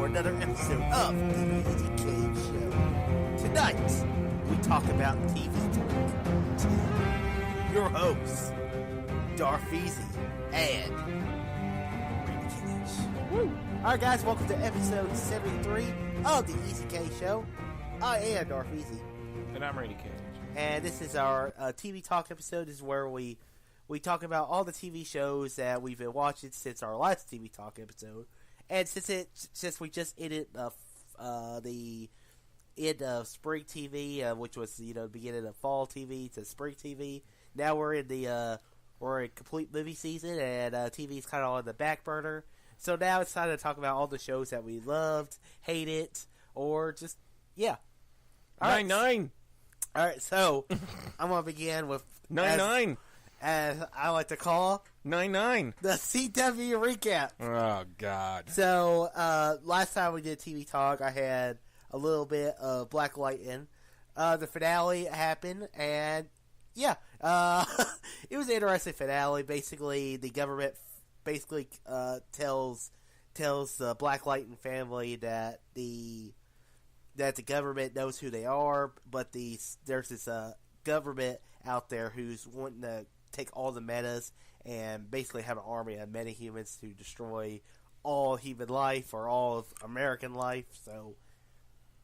another episode of the Easy K Show. Tonight, we talk about TV talk. Your hosts, Darth Easy and Randy Cage. Woo! Alright guys, welcome to episode 73 of the Easy K Show. I am Darth Easy. And I'm Randy Cage. And this is our TV talk episode. This is where we talk about all the TV shows that we've been watching since our last TV talk episode. And since we just ended the end of spring TV, which was the beginning of fall TV to spring TV, now we're in complete movie season, and TV's kind of on the back burner. So now it's time to talk about all the shows that we loved, hated, or just All right, so I'm gonna begin with 9-9. As I like to call 9-9. the CW recap. Oh God. So last time we did TV talk, I had a little bit of Black Lightning. The finale happened, and it was an interesting finale. Basically, the government tells the Black Lightning family that the government knows who they are, but there's this government out there who's wanting to take all the metas and basically have an army of metahumans to destroy all human life or all of American life. So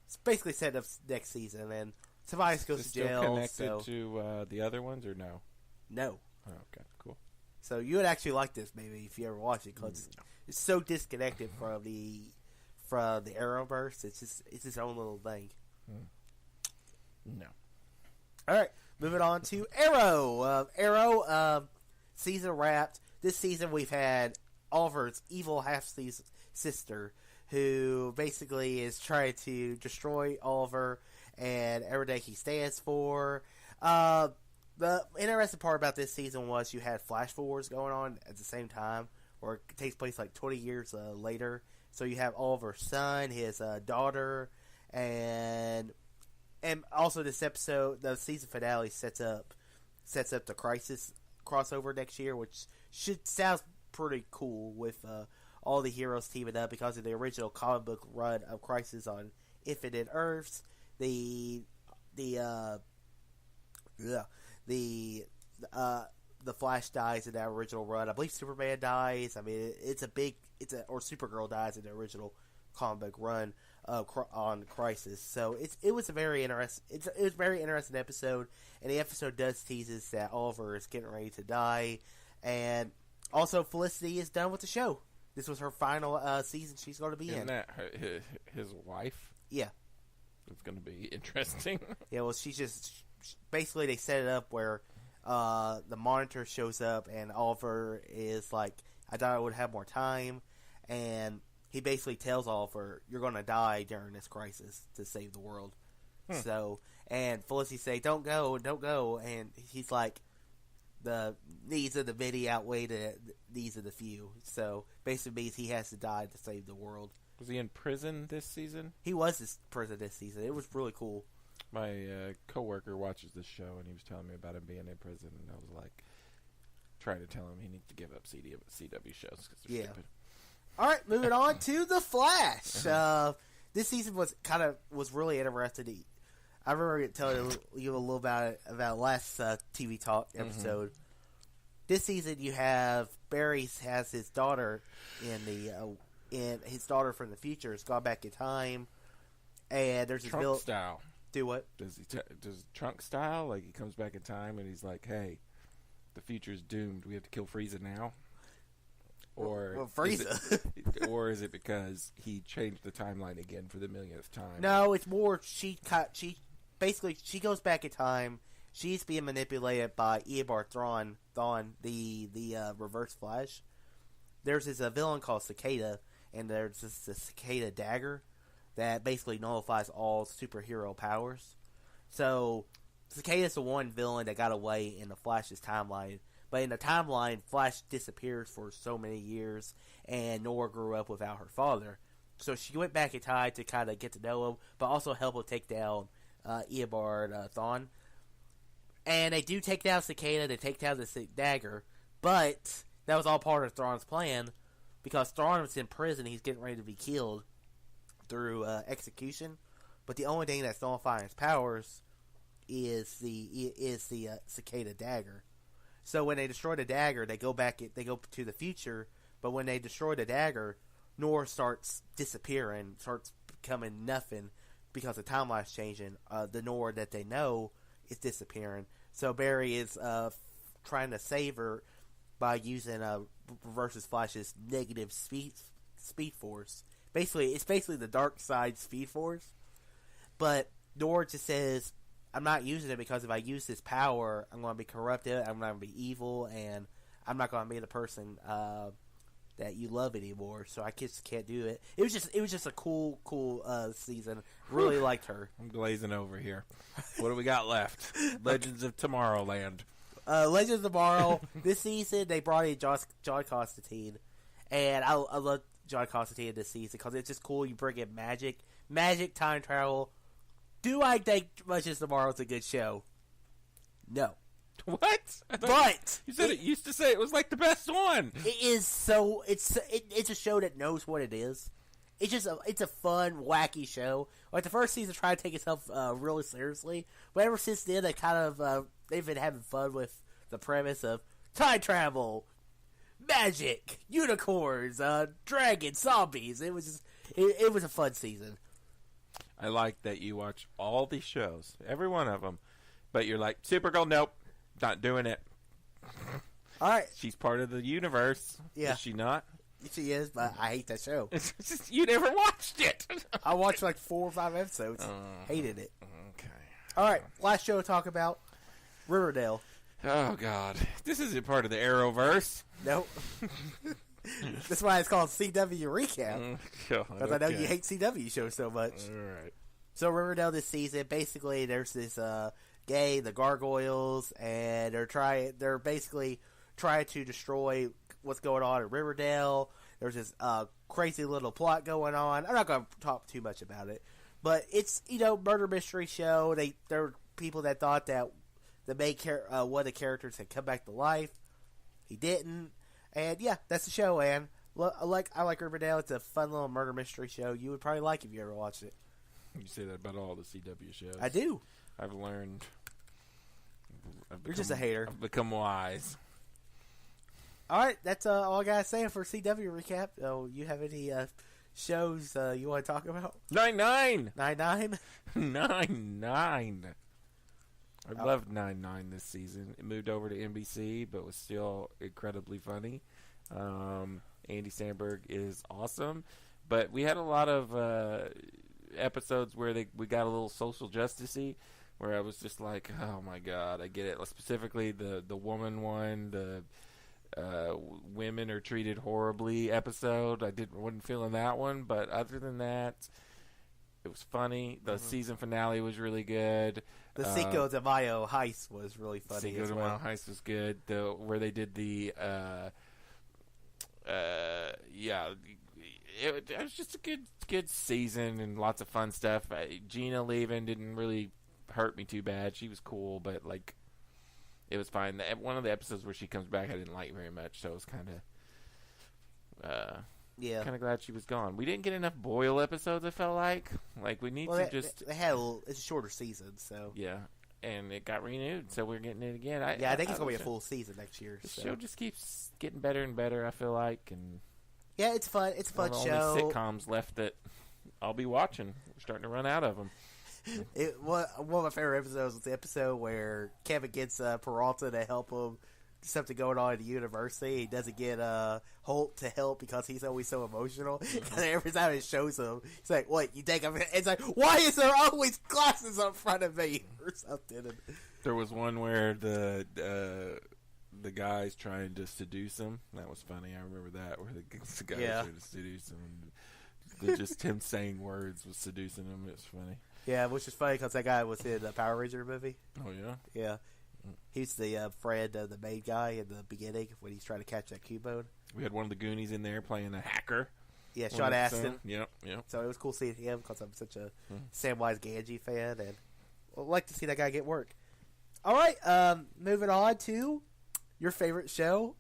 it's basically set up next season, and Tobias goes to jail. Still connected to the other ones, or no? No. Oh, okay, cool. So you would actually like this, maybe, if you ever watch it, because it's so disconnected from the Arrowverse. It's its own little thing. No. All right, moving on to Arrow. Arrow season wrapped. This season we've had Oliver's evil half-sister, who basically is trying to destroy Oliver and everything he stands for. The interesting part about this season was you had flash forwards going on at the same time, or it takes place like 20 years later. So you have Oliver's son, his daughter, and also this episode, the season finale sets up the Crisis crossover next year, which sounds pretty cool with all the heroes teaming up because of the original comic book run of Crisis on Infinite Earths. The Flash dies in that original run. I believe Superman dies. I mean, or Supergirl dies in the original comic book run on Crisis. So it was a very interesting episode, and the episode does teases that Oliver is getting ready to die, and also Felicity is done with the show. This was her final season she's going to be in. Isn't that his wife? Yeah. It's going to be interesting. Yeah, well, basically they set it up where the Monitor shows up, and Oliver is like, I thought I would have more time, and he basically tells Oliver, you're going to die during this crisis to save the world. So, and Felicity say, don't go, and he's like, the needs of the many outweigh the needs of the few. So, basically means he has to die to save the world. Was he in prison this season? He was in prison this season. It was really cool. My coworker watches this show, and he was telling me about him being in prison, and I was like, trying to tell him he needs to give up CW shows because they're stupid. All right, moving on to The Flash. This season was really interesting. I remember telling you a little about last TV talk episode. This season, you have Barry has his daughter in his daughter from the future has gone back in time, and there's Trunk style. Do what? Does Trunk style, like he comes back in time and he's like, hey, the future's doomed. We have to kill Frieza now. Or Frieza. Or is it because he changed the timeline again for the millionth time? No, it's more she goes back in time. She's being manipulated by Eobard Thawne, the Reverse Flash. There's this villain called Cicada, and there's this Cicada dagger that basically nullifies all superhero powers. So Cicada's the one villain that got away in the Flash's timeline. But in the timeline, Flash disappears for so many years, and Nora grew up without her father. So she went back in time to kind of get to know him, but also help him take down Eobard Thawne. And they do take down Cicada, they take down the dagger, but that was all part of Thawne's plan, because Thawne was in prison, he's getting ready to be killed. through execution, but the only thing that's nullifying his powers is the cicada dagger. So when they destroy the dagger, they go to the future. But when they destroy the dagger, Nor starts disappearing, starts becoming nothing because the timeline's changing. The Nor that they know is disappearing. So Barry is trying to save her by using Reverse Flash's negative speed force. It's basically the dark side speed force. But Nor just says, I'm not using it because if I use this power, I'm going to be corrupted, I'm going to be evil, and I'm not going to be the person that you love anymore. So I just can't do it. It was just a cool season. Really liked her. I'm glazing over here. What do we got left? Legends of Tomorrowland. Legends of Tomorrow. This season they brought in John Constantine, and I love John Constantine this season because it's just cool. You bring in magic, time travel. Do I think Legends of Tomorrow is a good show? No. What? But you said it used to say it was like the best one. It is so. It's a show that knows what it is. It's a fun, wacky show. Like the first season, tried to take itself really seriously, but ever since then, they've been having fun with the premise of time travel, magic, unicorns, dragons, zombies. It was a fun season. I like that you watch all these shows, every one of them, but you're like, Supergirl, nope, not doing it. All right. She's part of the universe. Yeah. Is she not? She is, but I hate that show. You never watched it. I watched like 4 or 5 episodes. Hated it. Okay. All right. Last show to talk about, Riverdale. Oh, God. This isn't part of the Arrowverse. Nope. That's why it's called CW Recap. Because I know you hate CW shows so much. All right. So Riverdale this season, basically, there's this gang, the Gargoyles, and they're basically trying to destroy what's going on in Riverdale. There's this crazy little plot going on. I'm not going to talk too much about it, but it's murder mystery show. There were people that thought that the main one of the characters had come back to life. He didn't. And yeah, that's the show, and I like Riverdale. It's a fun little murder mystery show. You would probably like if you ever watched it. You say that about all the CW shows. I do. I've learned. You're just a hater. I've become wise. All right, that's all I gotta say for CW recap. Oh, you have any shows you want to talk about? 9-9. 9-9. 9-9. I loved 9-9 this season. It moved over to NBC, but was still incredibly funny. Andy Samberg is awesome, but we had a lot of episodes where we got a little social justice-y, where I was just like, oh my god, I get it. Specifically, the woman one, the women are treated horribly episode. Wasn't feeling that one, but other than that, it was funny. The season finale was really good. The Cinco de Mayo heist was really funny. Cinco de Mayo heist was good. Where they did the it was just a good season and lots of fun stuff. Gina leaving didn't really hurt me too bad. She was cool, but like it was fine. One of the episodes where she comes back, I didn't like very much, so it was kind of kind of glad she was gone. We didn't get enough Boyle episodes. I felt like we need to just. They had it's a shorter season, so yeah, and it got renewed, so we're getting it again. I think it's gonna be a full season next year. The show just keeps getting better and better. I feel like, and yeah, it's fun. It's a fun show. Only sitcoms left that I'll be watching. We're starting to run out of them. One of my favorite episodes was the episode where Kevin gets Peralta to help him. Something going on at the university. He doesn't get Holt to help because he's always so emotional. And every time it shows him, he's like, "What you think I'm?" It's like, "Why is there always glasses up front of me?" or something. And there was one where the guy's trying to seduce him. That was funny. I remember that where the guy was trying to seduce him. Just him saying words was seducing him. It was funny. Yeah, which is funny because that guy was in the Power Ranger movie. Oh yeah, yeah. He's the friend of the main guy in the beginning when he's trying to catch that Cubone. We had one of the Goonies in there playing a hacker. Yeah, Sean Astin. Yep. So it was cool seeing him because I'm such a Samwise Gamgee fan, and I'd like to see that guy get work. All right, moving on to your favorite show,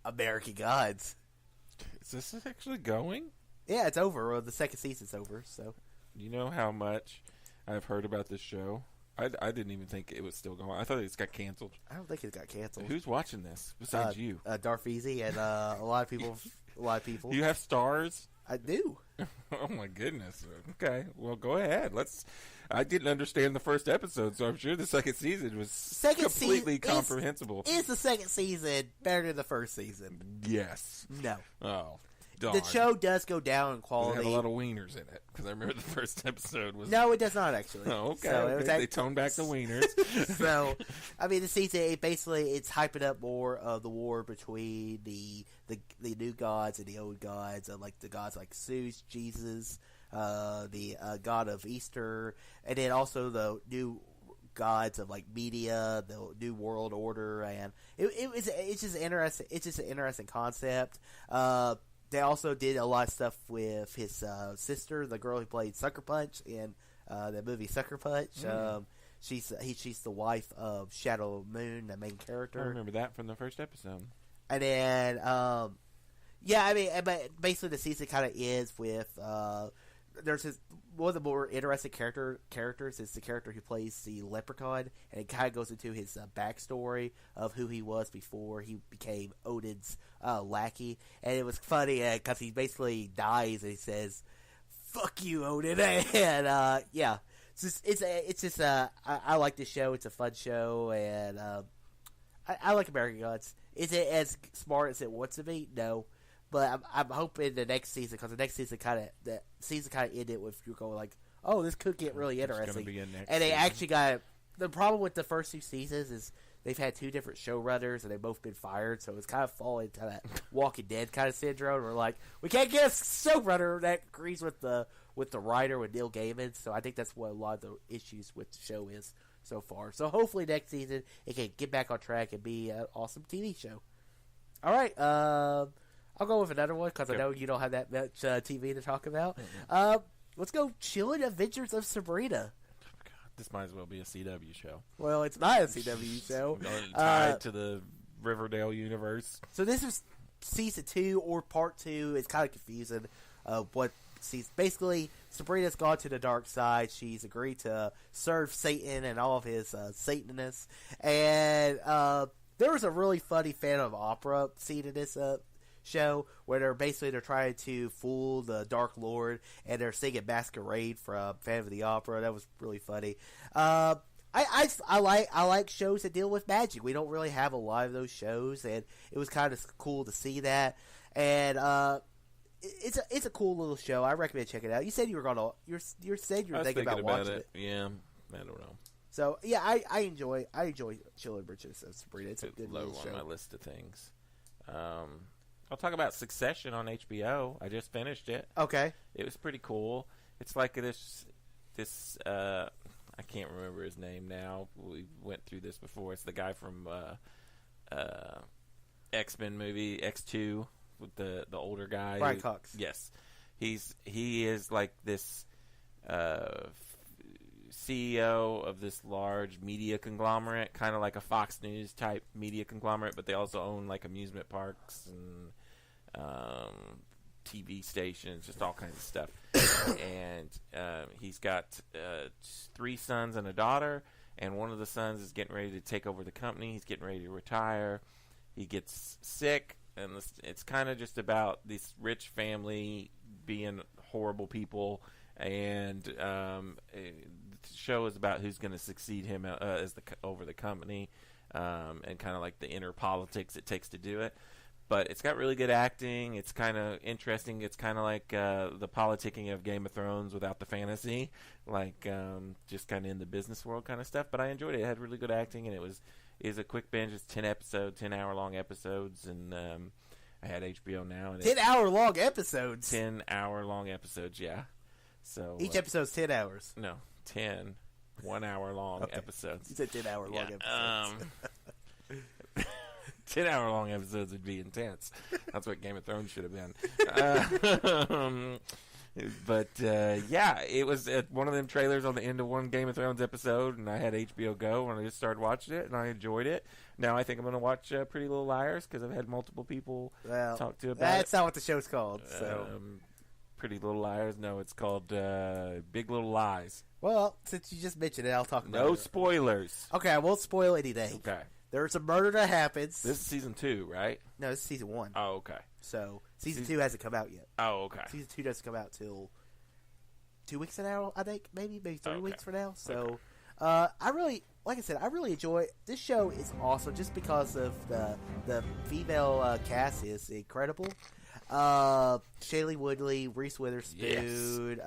American Gods. Is this actually going? Yeah, it's over. The second season's over. So You know how much I've heard about this show? I didn't even think it was still going. I thought it got canceled. I don't think it got canceled. Who's watching this besides you? Darfeezy and a lot of people. A lot of people. You have stars? I do. Oh my goodness. Okay, well go ahead. I didn't understand the first episode, so I'm sure the second season was completely comprehensible. Is the second season better than the first season? Yes. No. Oh, darn. The show does go down in They quality. have a lot of wieners in it because I remember the first episode was. No, it does not actually. Oh, okay. So Okay. They toned back the wieners. So, I mean, the season it's hyping up more of the war between the new gods and the old gods, and like the gods like Zeus, Jesus, the god of Easter, and then also the new gods of like media, the new world order, and it's just interesting. It's just an interesting concept. They also did a lot of stuff with his sister, the girl who played Sucker Punch in the movie Sucker Punch. She's the wife of Shadow Moon, the main character. I remember that from the first episode. And then, yeah, I mean, but basically the season kind of ends with there's one of the more interesting characters is the character who plays the leprechaun, and it kind of goes into his backstory of who he was before he became Odin's lackey. And it was funny because he basically dies and he says, "Fuck you, Odin," and yeah. I like this show. It's a fun show, and I like American Gods. Is it as smart as it wants to be? No, but I'm hoping the next season, because the next season kind of ended with you going like, oh, this could get really interesting. And they actually got the problem with the first two seasons is they've had two different showrunners and they've both been fired, so it's kind of falling into that Walking Dead kind of syndrome. We're like, we can't get a showrunner that agrees with the writer, with Neil Gaiman. So I think that's what a lot of the issues with the show is so far. So hopefully next season it can get back on track and be an awesome TV show. All right, I'll go with another one because I know you don't have that much TV to talk about. Let's go Chilling Adventures of Sabrina. This might as well be a CW show. Well, it's not a CW show. Tied to the Riverdale universe. So this is season 2 or part 2. It's kind of confusing. Basically, Sabrina's gone to the dark side. She's agreed to serve Satan and all of his Satanists. And there was a really funny Phantom of Opera scene in this show where they're trying to fool the Dark Lord and they're singing Masquerade from Phantom of the Opera. That was really funny. I like shows that deal with magic. We don't really have a lot of those shows, and it was kind of cool to see that. And it's a cool little show. I recommend checking it out. You said you were thinking about watching it. Yeah, I don't know. So yeah, I enjoy Chilling Adventures of Sabrina. It's a good low little show. on my list of things. I'll talk about Succession on HBO. I just finished it. Okay. It was pretty cool. It's like this I can't remember his name now. We went through this before. It's the guy from X-Men movie X2 with the older guy. Brian Cox. Yes. He is like this CEO of this large media conglomerate, kind of like a Fox News type media conglomerate, but they also own like amusement parks and TV stations, just all kinds of stuff. And he's got 3 sons and a daughter, and one of the sons is getting ready to take over the company. He's getting ready to retire. He gets sick, and it's kind of just about this rich family being horrible people, and the show is about who's going to succeed him as over the company, and kind of like the inner politics it takes to do it. But it's got really good acting. It's kind of interesting. It's kind of like the politicking of Game of Thrones without the fantasy, like just kind of in the business world kind of stuff. But I enjoyed it. It had really good acting, and it was a quick binge. It's 10-hour-long episodes, and I had HBO Now. And 10-hour-long episodes? 10-hour-long episodes, yeah. So each episode's 10 hours? No, 10 1-hour-long episodes. You said 10-hour-long episodes. 10-hour-long episodes would be intense. That's what Game of Thrones should have been. But yeah, it was one of them trailers on the end of one Game of Thrones episode, and I had HBO Go, and I just started watching it, and I enjoyed it. Now I think I'm going to watch Pretty Little Liars because I've had multiple people talk to about That's not what the show's called. So Pretty Little Liars. No, it's called Big Little Lies. Well, since you just mentioned it, I'll talk about it. No spoilers. Okay, I won't spoil anything. Okay. There's a murder that happens. This is season 2, right? No, this is season 1. Oh, okay. So, season 2 hasn't come out yet. Oh, okay. Season 2 doesn't come out till 2 weeks from now, I think. Maybe 3 weeks from now. So, I really, like I said, I really enjoy it. This show is awesome just because of the female cast is incredible. Shailene Woodley, Reese Witherspoon,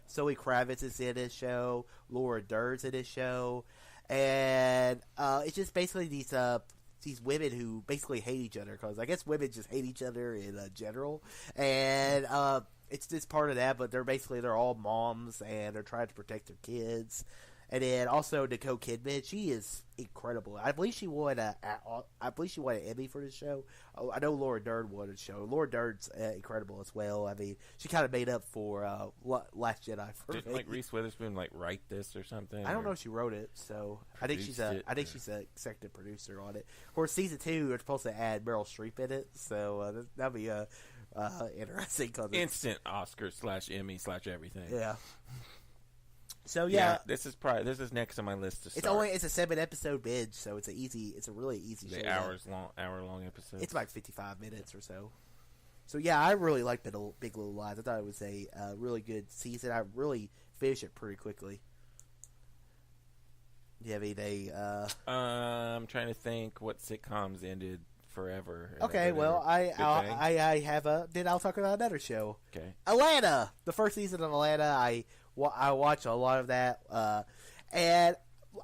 Zoe Kravitz is in this show, Laura Dern's in this show, and it's just basically these women who basically hate each other, because I guess women just hate each other in general, and it's just part of that. But they're all moms and they're trying to protect their kids. And then also Nicole Kidman, she is incredible. I believe she won an Emmy for this show. I know Laura Dern won the show. Laura Dern's incredible as well. I mean, she kind of made up for Last Jedi. Didn't Reese Witherspoon write this or something? I don't know if she wrote it, so I think she's an executive producer on it. Of course, season 2 they're supposed to add Meryl Streep in it, so that'll be interesting. Instant Oscar / Emmy / everything. Yeah. So yeah, this is next on my list to start. It's a 7-episode binge, so it's a really easy show. Hour long episode. It's like 55 minutes or so. So yeah, I really liked Big Little Lies. I thought it was a really good season. I really finished it pretty quickly. Do you have any? I'm trying to think what sitcoms ended forever. Okay, well, I have I'll talk about another show. Okay, Atlanta, the first season of Atlanta. I watch a lot of that, and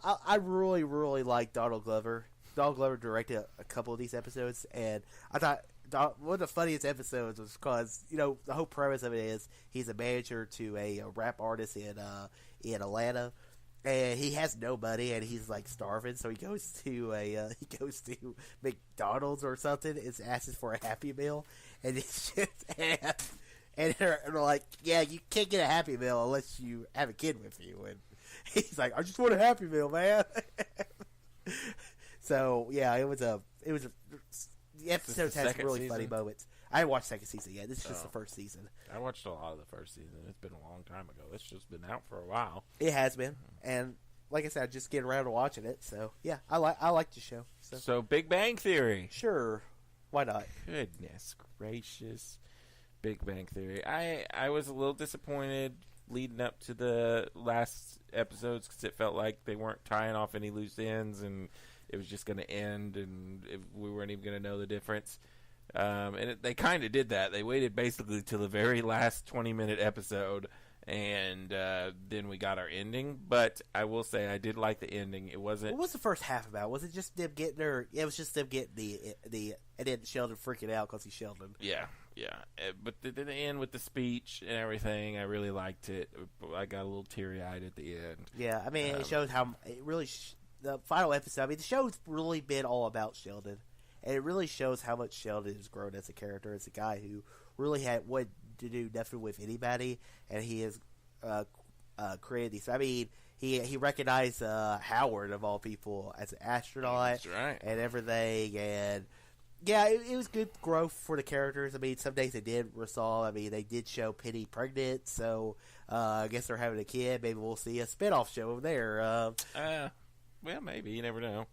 I really, really like Donald Glover. Donald Glover directed a couple of these episodes, and I thought one of the funniest episodes was because, the whole premise of it is he's a manager to a rap artist in Atlanta, and he has no money, and he's like starving, so he goes to McDonald's or something and asks for a Happy Meal, and it's just and they're like, yeah, you can't get a Happy Meal unless you have a kid with you. And he's like, I just want a Happy Meal, man. So yeah, the episodes has really funny moments. I haven't watched second season yet. This is just the first season. I watched a lot of the first season. It's been a long time ago. It's just been out for a while. It has been, and like I said, I just get around to watching it. So yeah, I like the show. So Big Bang Theory. Sure, why not? Goodness gracious. Big Bang Theory. I was a little disappointed leading up to the last episodes because it felt like they weren't tying off any loose ends, and it was just going to end, and we weren't even going to know the difference. They kind of did that. They waited basically till the very last 20-minute episode, and then we got our ending. But I will say I did like the ending. It wasn't. What was the first half about? Was it just them getting her? It was just them getting the and then Sheldon freaking out because he's Sheldon. Yeah. But the end with the speech and everything, I really liked it. I got a little teary-eyed at the end. Yeah, I mean, it shows how it really. The final episode. I mean, the show's really been all about Sheldon, and it really shows how much Sheldon has grown as a character, as a guy who really wanted to do nothing with anybody, and he has created these. I mean, he recognized Howard of all people as an astronaut. That's right. And everything, and yeah, it was good growth for the characters. I mean, some days they did resolve. I mean, they did show Penny pregnant, so I guess they're having a kid. Maybe we'll see a spinoff show over there. Well, maybe. You never know.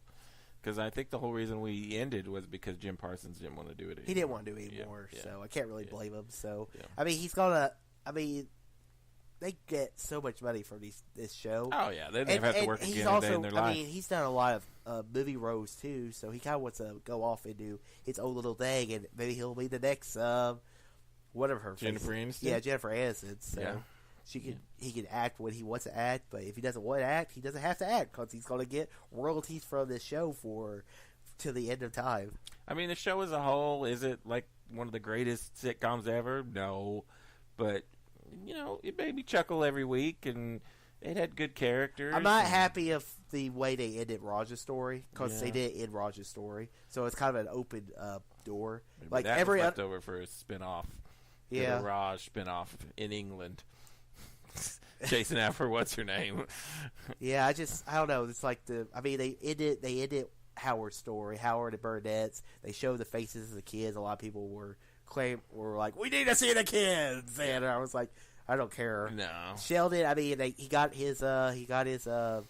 Because I think the whole reason we ended was because Jim Parsons didn't want to do it anymore. He didn't want to do it anymore, so I can't really blame him. So, yeah. I mean, he's gonna. I mean, they get so much money from this show. Oh yeah, they never have to work again a day in their life. I mean, he's done a lot of movie roles too, so he kind of wants to go off and do his own little thing, and maybe he'll be the next whatever her Jennifer Aniston. Yeah, Jennifer Aniston. So. Yeah. He can act when he wants to act, but if he doesn't want to act, he doesn't have to act because he's going to get royalties from this show to the end of time. I mean, the show as a whole, is it like one of the greatest sitcoms ever? No, but it made me chuckle every week, and it had good characters. I'm not happy of the way they ended Raj's story because they did end Raj's story, so it's kind of an open door. Maybe like that every was left over for a spinoff. Yeah, the Raj spinoff in England. Chasing after what's her name? Yeah, I don't know. It's like they ended Howard's story, Howard and Bernadette's. They showed the faces of the kids. A lot of people were were like, we need to see the kids, and I was like, I don't care. No. Sheldon, I mean, he got his Nobel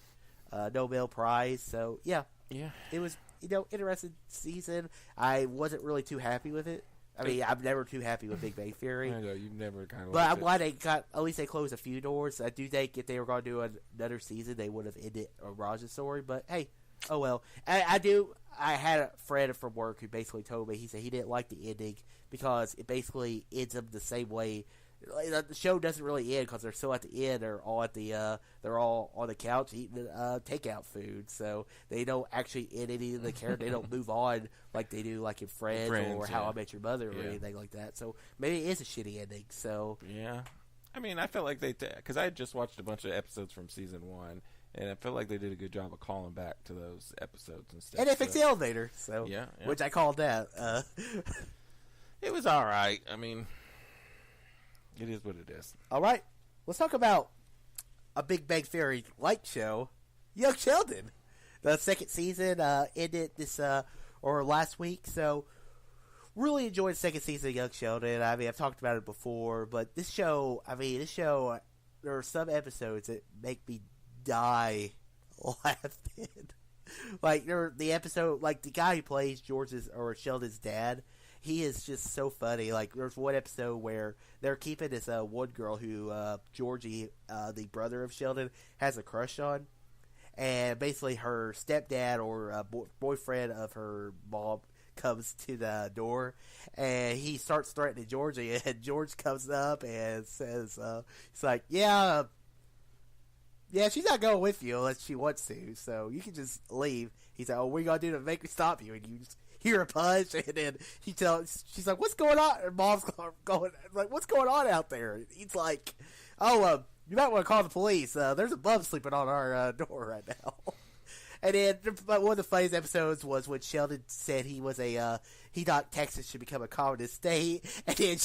Prize, so yeah, it was interesting season. I wasn't really too happy with it. I mean, I'm never too happy with Big Bang Theory. I know you never kind of. But I'm glad they got at least they closed a few doors. I do think if they were going to do another season, they would have ended Raj's story. But hey, oh well. I had a friend from work who basically told me, he said he didn't like the ending because it basically ends up the same way. The show doesn't really end because they're still at the end. They're all on the couch eating takeout food, so they don't actually end any of the character. They don't move on like they do, like in Friends or How I Met Your Mother or anything like that. So maybe it is a shitty ending. So yeah, I mean, I felt like because I had just watched a bunch of episodes from season 1, and I felt like they did a good job of calling back to those episodes and stuff. And they fixed the elevator, so yeah, which I called that. It was all right. I mean. It is what it is. All right. Let's talk about a Big Bang Theory light show, Young Sheldon. The second season ended last week, so really enjoyed the second season of Young Sheldon. I mean, I've talked about it before, but this show, there are some episodes that make me die laughing. Like, the episode, like, the guy who plays Sheldon's dad, he is just so funny. Like, there's one episode where they're keeping this one girl who Georgie, the brother of Sheldon, has a crush on. And basically her stepdad or boyfriend of her mom comes to the door. And he starts threatening Georgie. And George comes up and says, he's like, yeah, she's not going with you unless she wants to. So you can just leave. He's like, oh, what are you going to do to make me stop you? And you just hear a punch, and then she's like, what's going on? And mom's going like, what's going on out there? And he's like, oh, you might want to call the police. There's a bum sleeping on our door right now. And then one of the funniest episodes was when Sheldon said he thought Texas should become a communist state, and then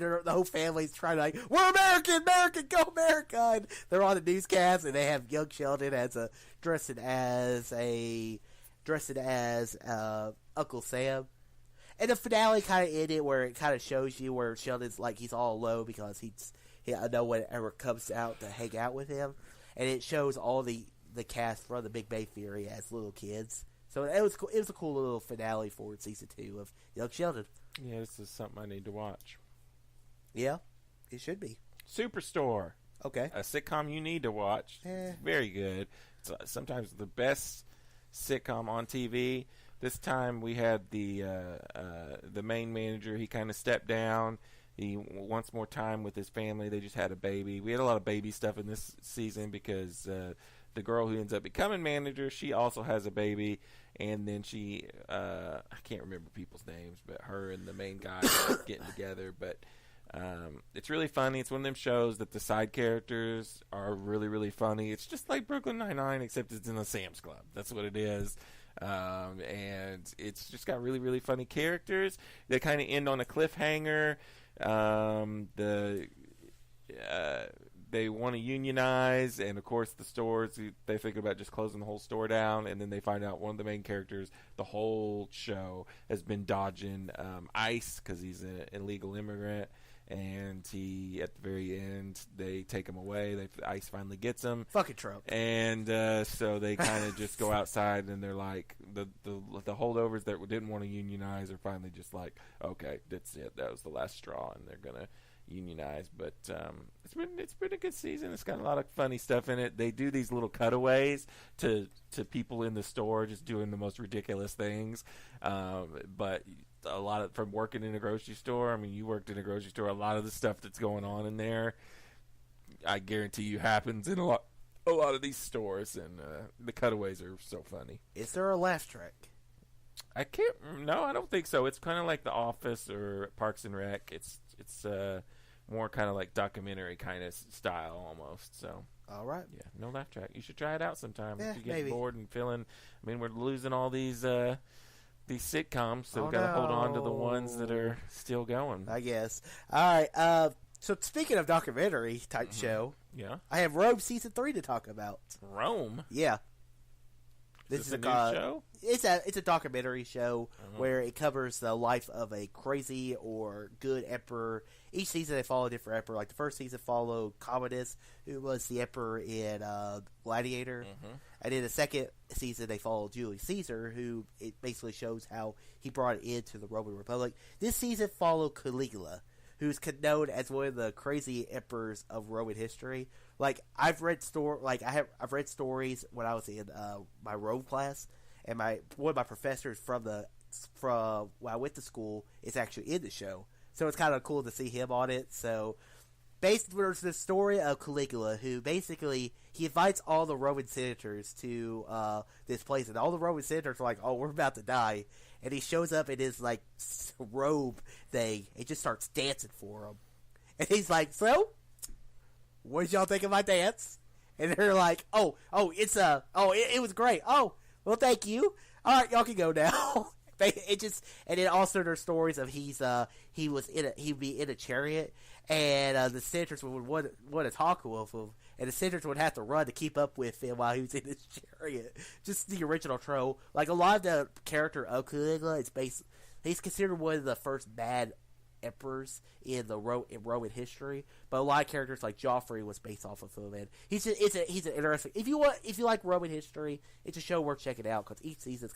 the whole family's trying to we're American, go America! And they're on the newscast, and they have young Sheldon dressing as Uncle Sam. And the finale kind of ended where it kind of shows you where Sheldon's like he's all alone because no one ever comes out to hang out with him, and it shows all the cast from the Big Bang Theory as little kids. So it was cool. It was a cool little finale for season 2 of Young Sheldon. Yeah, this is something I need to watch. Yeah, it should be. Superstore. Okay. A sitcom you need to watch. It's very good. It's sometimes the best sitcom on TV. This time we had the main manager. He kind of stepped down. He wants more time with his family. They just had a baby. We had a lot of baby stuff in this season because the girl who ends up becoming manager, she also has a baby. And then she, I can't remember people's names, but her and the main guy are getting together. But it's really funny. It's one of them shows that the side characters are really, really funny. It's just like Brooklyn Nine-Nine, except it's in the Sam's Club. That's what it is. And it's just got really, really funny characters. They kind of end on a cliffhanger. They want to unionize, and of course the stores, they think about just closing the whole store down, and then they find out one of the main characters the whole show has been dodging ICE because he's an illegal immigrant, and he, at the very end, they take him away. ICE finally gets him. Fucking Trump. And so they kind of just go outside, and they're like, the holdovers that didn't want to unionize are finally just like, okay, that's it. That was the last straw, and they're going to unionize. But it's been a good season. It's got a lot of funny stuff in it. They do these little cutaways to people in the store just doing the most ridiculous things. But a lot of, from working in a grocery store, I mean, you worked in a grocery store, a lot of the stuff that's going on in there, I guarantee you happens in a lot of these stores, and the cutaways are so funny. Is there a laugh track? I don't think so. It's kind of like The Office or Parks and Rec. It's more kind of like documentary kind of style almost. So, all right, yeah, no laugh track. You should try it out sometime if you get maybe. bored and feeling. I mean, we're losing all these sitcoms, so we got to hold on to the ones that are still going, I guess. All right. So speaking of documentary type show, yeah, I have Rome season 3 to talk about. Rome, yeah. This is a new show? It's a documentary show where it covers the life of a crazy or good emperor. Each season they follow a different emperor. Like the first season followed Commodus, who was the emperor in Gladiator. And in the second season they follow Julius Caesar, who it basically shows how he brought it into the Roman Republic. This season followed Caligula, who's known as one of the crazy emperors of Roman history. Like I've read I've read stories when I was in my Rome class, and one of my professors from when I went to school is actually in the show, so it's kind of cool to see him on it. So basically, there's the story of Caligula, who basically he invites all the Roman senators to this place, and all the Roman senators are like, "Oh, we're about to die," and he shows up in his like robe thing and just starts dancing for them, and he's like, "So, what did y'all think of my dance?" And they're like, it was great. Oh, well, thank you. All right, y'all can go now." And then also there's stories of he'd be in a chariot, and the senators would want to talk with him, and the senators would have to run to keep up with him while he was in his chariot. Just the original trope. Like a lot of the character of Caligula is he's considered one of the first bad emperors in Roman history, but a lot of characters like Joffrey was based off of him, and he's an interesting. If you like Roman history, it's a show worth checking out because each season's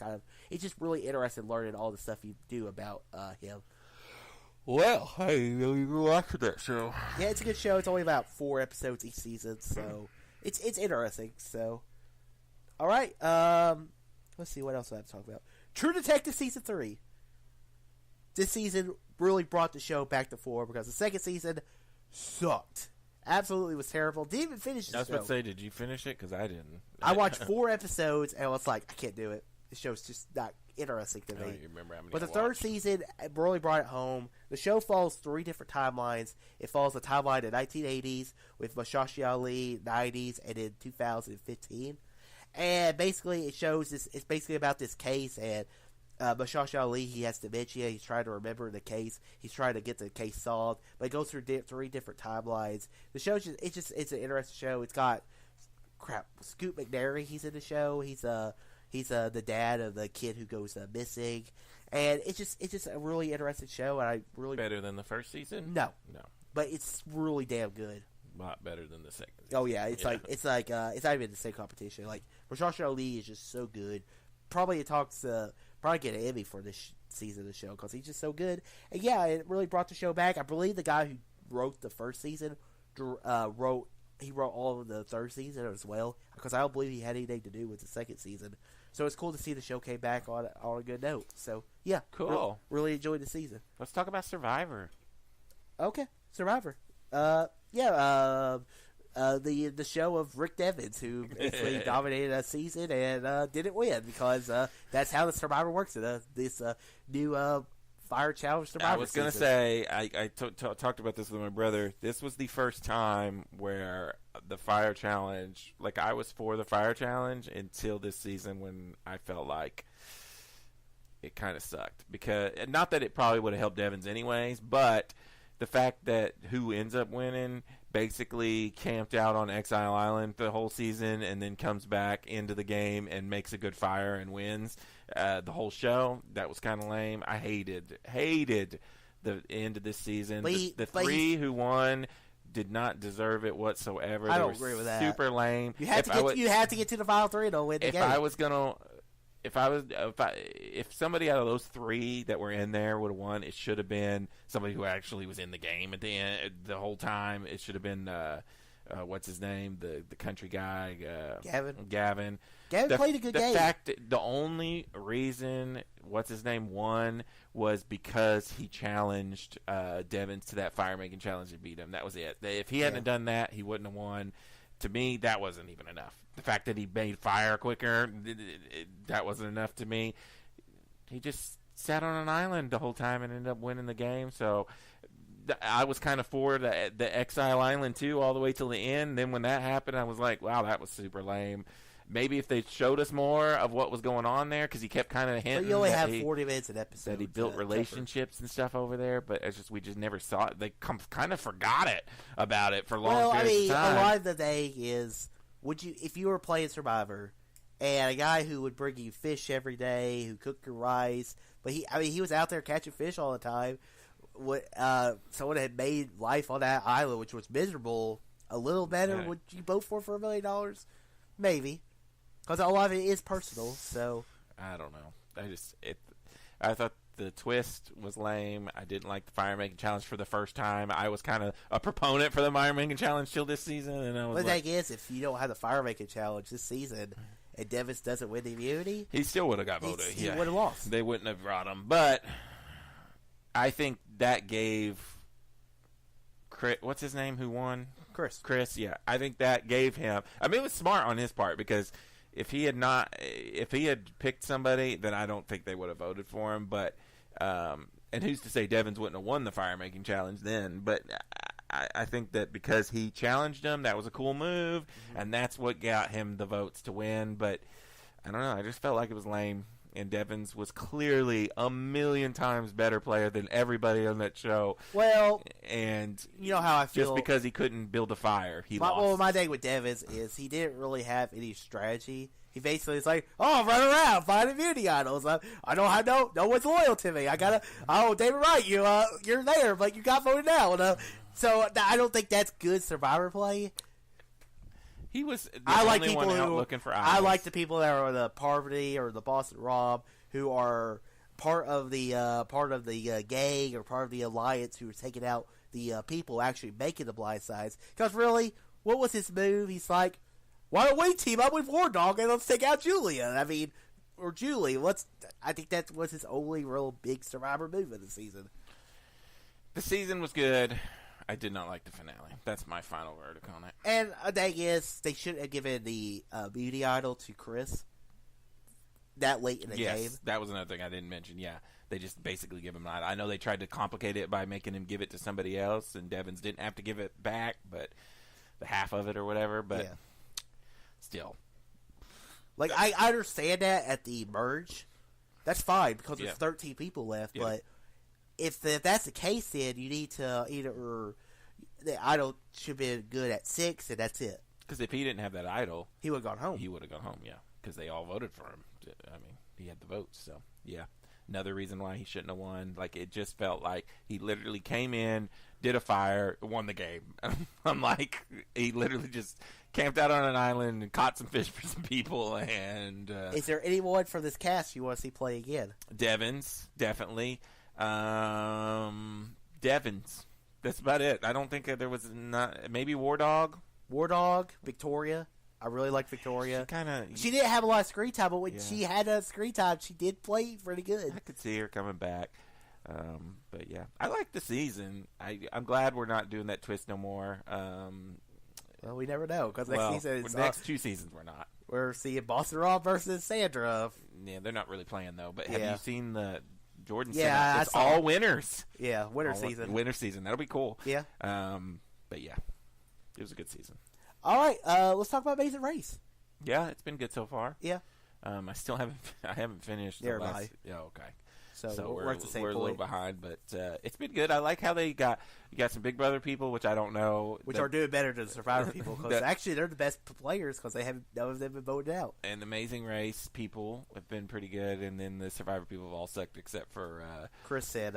it's just really interesting learning all the stuff you do about him. Well, I really watched that show. Yeah, it's a good show. It's only about 4 episodes each season, so it's interesting. So, all right, let's see what else I have to talk about. True Detective season 3. This season really brought the show back to 4 because the second season sucked. Absolutely was terrible. Didn't even finish the show. I was about to say, did you finish it? Because I didn't. I watched 4 episodes and I was like, I can't do it. The show's just not interesting to me. I don't even remember how many. But the third season really brought it home. The show follows 3 different timelines. It follows the timeline in the 1980s with Musashi Ali, 90s, and in 2015. And basically, it shows this. It's basically about this case and. Musashi Ali, he has dementia. He's trying to remember the case. He's trying to get the case solved. But it goes through 3 different timelines. The show's it's an interesting show. It's got Scoot McNairy. He's in the show. He's the dad of the kid who goes missing, and it's just a really interesting show. And I really better than the first season. No, but it's really damn good. A lot better than the second season. Oh yeah, it's not even the same competition. Like Musashi Ali is just so good. Probably get an Emmy for this season of the show because he's just so good. And yeah, it really brought the show back. I believe the guy who wrote the first season wrote all of the third season as well because I don't believe he had anything to do with the second season. So it's cool to see the show came back on a good note. So yeah, cool. Really enjoyed the season. Let's talk about Survivor. Okay, Survivor. The show of Rick Devens, who basically dominated a season and didn't win because that's how the Survivor works in this new Fire Challenge Survivor I was going to say, I talked about this with my brother. This was the first time where the Fire Challenge, like I was for the Fire Challenge until this season when I felt like it kind of sucked. Because, not that it probably would have helped Devens anyways, but the fact that who ends up winning basically camped out on Exile Island the whole season and then comes back into the game and makes a good fire and wins the whole show. That was kind of lame. I hated the end of this season. The 3 who won did not deserve it whatsoever. I don't agree with that. Super lame. You have to get to the final 3 to win the game. If somebody out of those 3 that were in there would have won, it should have been somebody who actually was in the game at the end the whole time. It should have been what's his name, the country guy, Gavin. Gavin played a good game. The only reason what's his name won was because he challenged Devens to that fire making challenge and beat him. That was it. If he hadn't done that, he wouldn't have won. To me, that wasn't even enough. The fact that he made fire quicker, that wasn't enough to me. He just sat on an island the whole time and ended up winning the game. So I was kind of for the Exile Island too, all the way till the end. Then when that happened, I was like, wow, that was super lame. Maybe if they showed us more of what was going on there, because he kept kind of hinting. But you only have 40 minutes an episode. That he built relationships and stuff over there, but we just never saw it. They kind of forgot about it for long periods of time. A lot of the day is, if you were playing Survivor, and a guy who would bring you fish every day, who cooked your rice. But he was out there catching fish all the time. Someone had made life on that island, which was miserable, a little better. Yeah. Would you vote for $1 million? Maybe, because a lot of it is personal. So I don't know. I thought the twist was lame. I didn't like the fire making challenge for the first time. I was kind of a proponent for the fire making challenge till this season, and I was the thing is, if you don't have the fire making challenge this season, and Devins doesn't win the immunity, he still would have got voted. He would have lost. They wouldn't have brought him, but I think that gave Chris, what's his name, who won? Chris, yeah. I think that gave him. I mean, it was smart on his part because if he had picked somebody, then I don't think they would have voted for him. But and who's to say Devins wouldn't have won the fire making challenge then? But I think that because he challenged him, that was a cool move, and that's what got him the votes to win. But I don't know. I just felt like it was lame. And Devins was clearly a million times better player than everybody on that show. Well, and you know how I feel. Just because he couldn't build a fire, he lost. Well, my thing with Devins is he didn't really have any strategy. He basically is like, oh, run around, find immunity idols. I don't have no one's loyal to me. David Wright, you're there, but you got voted out. So I don't think that's good Survivor play. He was the like only people one out who looking for idols. I like the people that are the Parvati or the Boston Rob who are part of the gang or part of the alliance who are taking out the people actually making the blind sides. Because really, what was his move? He's like, why don't we team up with War Dog and let's take out Julia? Or Julie. I think that was his only real big Survivor move of the season. The season was good. I did not like the finale. That's my final verdict on it. And the thing is, they shouldn't have given the beauty idol to Chris that late in the game. Yes, that was another thing I didn't mention. Yeah, they just basically give him an idol. I know they tried to complicate it by making him give it to somebody else, and Devins didn't have to give it back, but the half of it or whatever. But still. Like, I understand that at the merge. That's fine, because there's 13 people left, but if that's the case, then you need to the idol should have been good at 6, and that's it. Because if he didn't have that idol, he would have gone home. He would have gone home, yeah. Because they all voted for him. I mean, he had the votes, so yeah. Another reason why he shouldn't have won. Like, it just felt like he literally came in, did a fire, won the game. I'm like, he literally just camped out on an island and caught some fish for some people. And is there anyone from this cast you want to see play again? Devins, definitely. Devins. That's about it. I don't think there was maybe War Dog, Victoria. I really like Victoria. She didn't have a lot of screen time, but when she had a screen time, she did play pretty good. I could see her coming back. But yeah, I like the season. I'm glad we're not doing that twist no more. Well, we never know because next 2 seasons we're not. We're seeing Boston Rob versus Sandra. Yeah, they're not really playing though. But have you seen the Jordan? Yeah, it's all winners. Yeah, winter season. That'll be cool. Yeah. But yeah, it was a good season. All right, let's talk about Amazing Race. Yeah, it's been good so far. Yeah. I still haven't finished. Yeah, okay. So we're at the same point. We're a little behind, but it's been good. I like how you got some Big Brother people, which I don't know, which are doing better than the Survivor people because actually they're the best players because none of them have been voted out. And the Amazing Race people have been pretty good, and then the Survivor people have all sucked except for Chris said.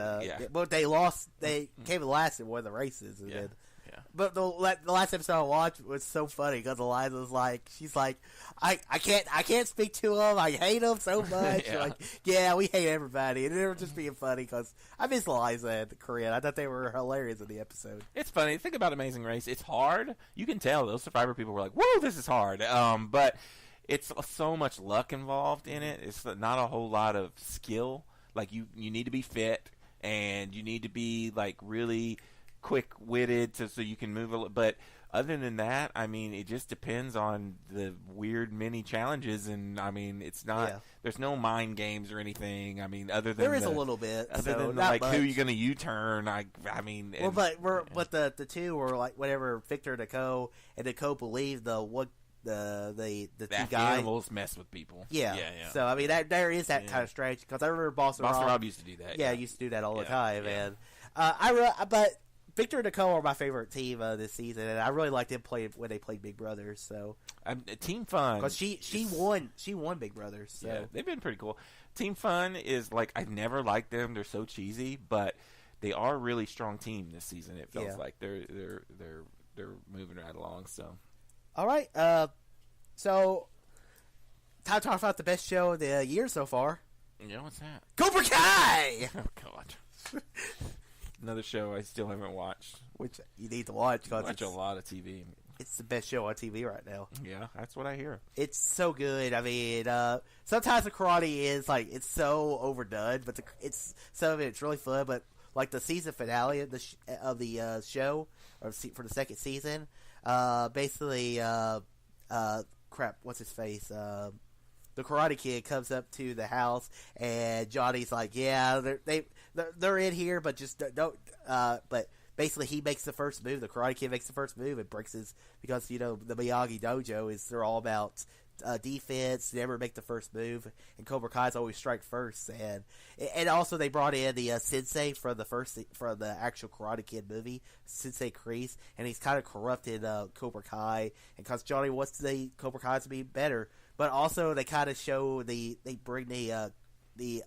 But they lost. They came last in one of the races, and then. Yeah. But the last episode I watched was so funny because Eliza's like, she's like, I can't speak to him. I hate him so much. We hate everybody, and they were just being funny because I miss Eliza and Corinne. I thought they were hilarious in the episode. It's funny. Think about Amazing Race. It's hard. You can tell those Survivor people were like, "Whoa, this is hard." But it's so much luck involved in it. It's not a whole lot of skill. Like you need to be fit and you need to be like really quick-witted so you can move a little. But other than that, I mean, it just depends on the weird mini challenges, and I mean, it's not. There's no mind games or anything. I mean, other than there is a little bit. Other than like who you're going to U-turn. I mean, but the two were like whatever Victor and Nicole, and Nicole believed the two guys animals mess with people. Yeah. So I mean, there is that kind of strategy because I remember Boston Rob used to do that. Yeah, used to do that all the time, yeah. and but Victor and Nicole are my favorite team this season, and I really liked them playing when they played Big Brothers. So Team Fun, because she won Big Brothers. So. Yeah, they've been pretty cool. Team Fun is like I never liked them. They're so cheesy, but they are a really strong team this season. It feels like they're moving right along. So, all right. So time to talk about the best show of the year so far. You know what's that? Cobra Kai. Oh God. Another show I still haven't watched. Which you need to watch because Watch a lot of TV. It's the best show on TV right now. Yeah, that's what I hear. It's so good. I mean, sometimes the karate is like it's so overdone, but it's some of it's really fun. But like the season finale of the show, or for the second season, basically, crap, what's his face? The Karate Kid comes up to the house, and Johnny's like, "Yeah, they're in here, but just don't." But basically, he makes the first move. The Karate Kid makes the first move and breaks his because the Miyagi Dojo is they're all about defense. Never make the first move, and Cobra Kai's always strike first. And also they brought in the sensei for the actual Karate Kid movie, Sensei Kreese, and he's kind of corrupted Cobra Kai, and because Johnny wants the Cobra Kai to be better. But also, they kind of show they bring the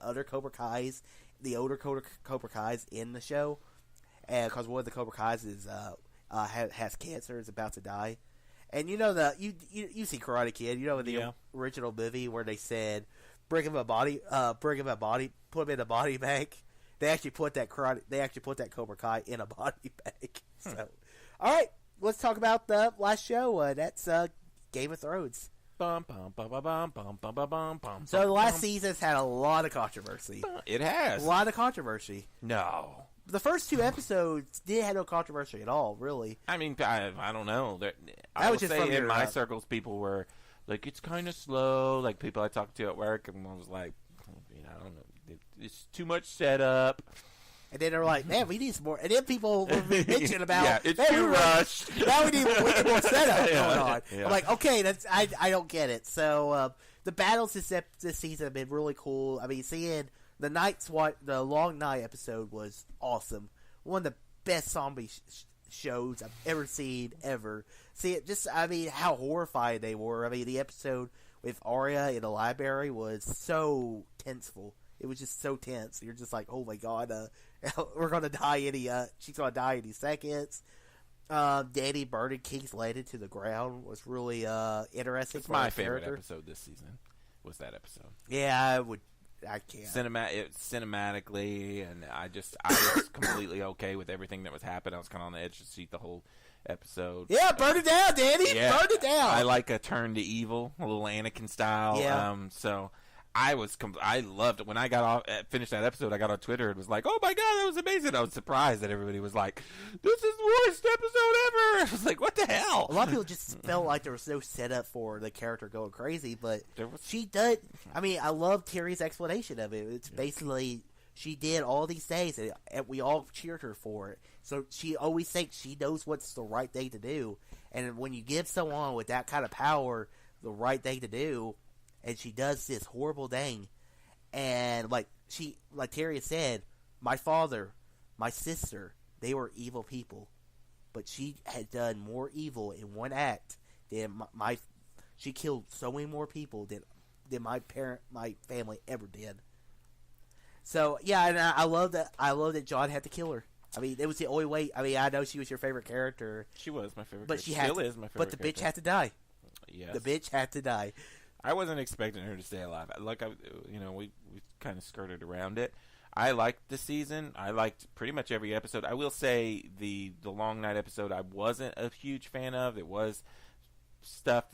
other Cobra Kais, the older Cobra Kais in the show, and because one of the Cobra Kais is has cancer, is about to die, and you see Karate Kid, the original movie where they said put him in a body bag. They actually put that Cobra Kai in a body bag. So, all right, let's talk about the last show. That's Game of Thrones. So the last season's had a lot of controversy. It has. A lot of controversy. No. The first two episodes didn't have no controversy at all, really. I mean, I don't know. I would say in my circles, people were like, it's kind of slow. Like people I talked to at work, and I was like, I don't know. It's too much setup. And then they're like, man, we need some more. And then people were mentioning about, it's too rushed. Now we need more setup going on. Yeah. I'm like, okay, I don't get it. So the battles this season have been really cool. I mean, seeing the Long Night episode was awesome. One of the best zombie shows I've ever seen ever. See it how horrified they were. I mean, the episode with Arya in the library was so tenseful. It was just so tense. You're just like, oh my god, we're gonna die she's gonna die any seconds. Danny burning King's Landing to the ground was really interesting. It's my favorite episode this season. Was that episode? Yeah, I can't. Cinematically, and I was completely okay with everything that was happening. I was kind of on the edge to see the whole episode. Yeah, burn it down, Danny. Yeah, burn it down. I like a turn to evil, a little Anakin style. Yeah. So I loved it when I finished that episode. I got on Twitter and was like, "Oh my god, that was amazing!" I was surprised that everybody was like, "This is the worst episode ever." I was like, "What the hell?" A lot of people just felt like there was no setup for the character going crazy, but she did. I mean, I love Terry's explanation of it. It's basically she did all these things, and we all cheered her for it. So she always thinks she knows what's the right thing to do, and when you give someone with that kind of power the right thing to do, and she does this horrible thing, and like Terry said, my father, my sister, they were evil people, but she had done more evil in one act than she killed so many more people than my family ever did. So yeah, and I love that John had to kill her. I mean, it was the only way. I mean, I know she was your favorite character. She was my favorite. But she still is my favorite. But the bitch had to die. Yes. The bitch had to die. I wasn't expecting her to stay alive. We kind of skirted around it. I liked the season. I liked pretty much every episode. I will say the Long Night episode I wasn't a huge fan of. It was stuff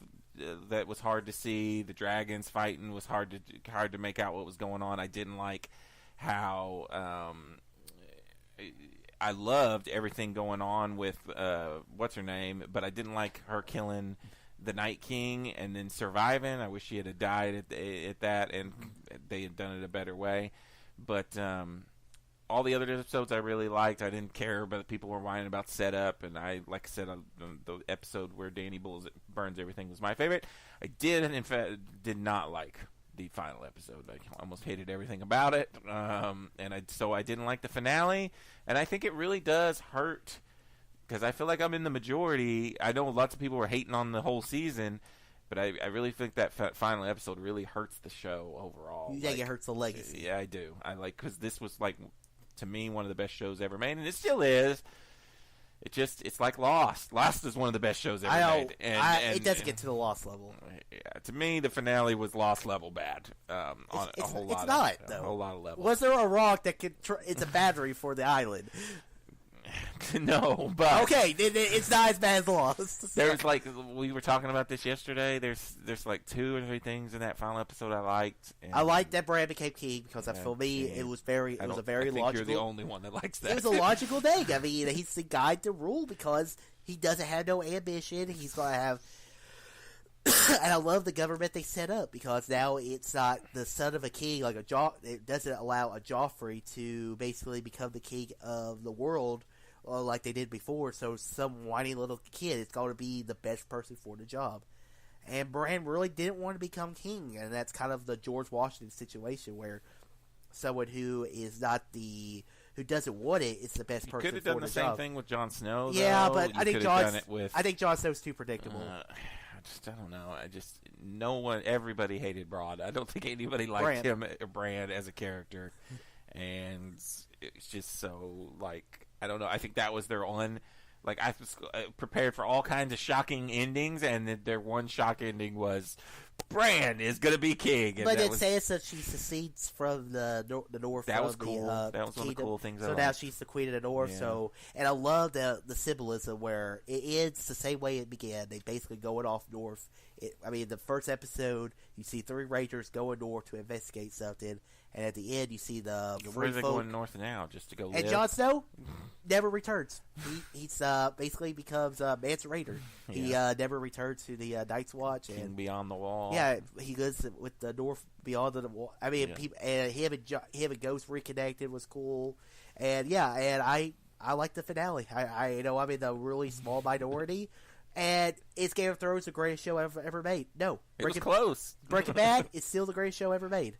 that was hard to see. The dragons fighting was hard to make out what was going on. I didn't like how I loved everything going on with what's her name, but I didn't like her killing the Night King and then surviving. I wish she had died at that, and they had done it a better way. But all the other episodes I really liked. I didn't care, but people were whining about setup, and like I said, the episode where Danny burns everything was my favorite. I did, in fact, did not like the final episode. I almost hated everything about it, so I didn't like the finale, and I think it really does hurt because I feel like I'm in the majority. I know lots of people were hating on the whole season, but I really think that final episode really hurts the show overall. You think it hurts the legacy? Yeah, I do. Because this was to me one of the best shows ever made, and it still is. It's like Lost. Lost is one of the best shows ever made. It doesn't get to the Lost level. Yeah, to me, the finale was Lost level bad. On a whole lot. It's not, of, though. A whole lot of levels. Was there a rock that could? It's a battery for the island. No, but okay, it's not as bad as Lost. There's we were talking about this yesterday. There's 2 or 3 things in that final episode I liked. I liked that Bran became king because for me it was a very I logical. You're the only one that likes that. It was a logical thing. I mean, he's the guy to rule because he doesn't have no ambition. He's gonna have. And I love the government they set up because now it's not the son of a king like it doesn't allow a Joffrey to basically become the king of the world like they did before. So some whiny little kid is going to be the best person for the job. And Bran really didn't want to become king, and that's kind of the George Washington situation where someone who is not who doesn't want it is the best person for the job. Could have done the same thing with Jon Snow. Yeah, though. but I think Jon Snow's too predictable. I don't know. Everybody hated Bran. I don't think anybody liked him, Bran, as a character. And it's just so, I don't know. I think that was their one. I was prepared for all kinds of shocking endings, and their one shock ending was Bran is going to be king. And but Sansa, she secedes from the North. That was cool. That was one of the cool things. So now she's the queen of the North. Yeah. So, and I love the symbolism where it ends the same way it began. They basically going off north. The first episode, you see 3 Rangers going north to investigate something. And at the end, you see the where are they going north now? Just to go live? And Jon Snow never returns. He's basically becomes Mance Rayder. He never returns to the Night's Watch. King and Beyond the Wall. Yeah, he goes with the North Beyond the Wall. People, and him and Ghost reconnected was cool. And I like the finale. I know I'm in the really small minority. And is Game of Thrones the greatest show ever made? No. It was close. Breaking Bad is still the greatest show ever made.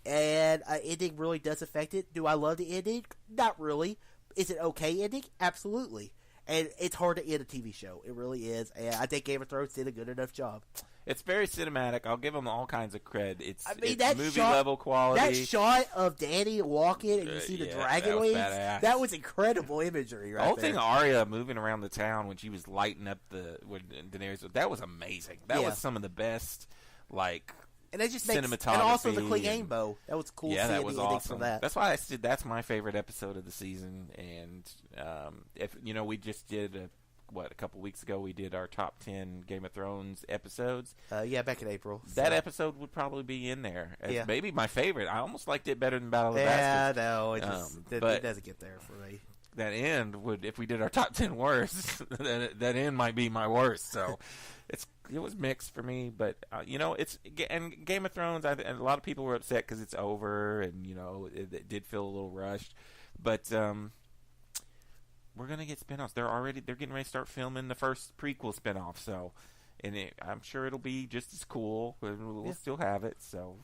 And ending really does affect it. Do I love the ending? Not really. Is it okay ending? Absolutely. And it's hard to end a TV show. It really is. And I think Game of Thrones did a good enough job. It's very cinematic. I'll give them all kinds of cred. It's movie shot, level quality. That shot of Danny walking and you see the dragon wings, that was incredible imagery right there. The whole there. thing of Arya moving around the town when she was lighting up Daenerys, that was amazing. That was some of the best, and it just makes, and cinematography. also the Clegane bow. That was cool. Yeah, that was awesome. For that. That's why I said that's my favorite episode of the season. And if we just did a couple weeks ago we did our top 10 Game of Thrones episodes. Back in April. That episode would probably be in there. Maybe my favorite. I almost liked it better than Battle of the Bastards. Yeah, no, it doesn't get there for me. That end would, if we did our top 10 worst, that end might be my worst. So it was mixed for me, but and Game of Thrones. And a lot of people were upset because it's over, and it did feel a little rushed. But we're gonna get spinoffs. They're getting ready to start filming the first prequel spinoff. So, I'm sure it'll be just as cool. We'll still have it. So,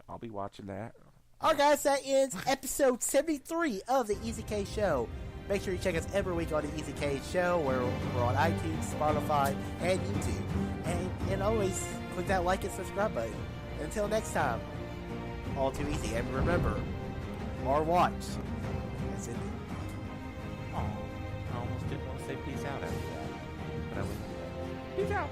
I'll be watching that. Alright guys, that ends episode 73 of the Easy K Show. Make sure you check us every week on the Easy K Show, where we're on iTunes, Spotify, and YouTube. And always click that like and subscribe button. Until next time, all too easy. And remember, our watch is in I almost didn't want to say peace out after that. But I wouldn't do that. Peace out.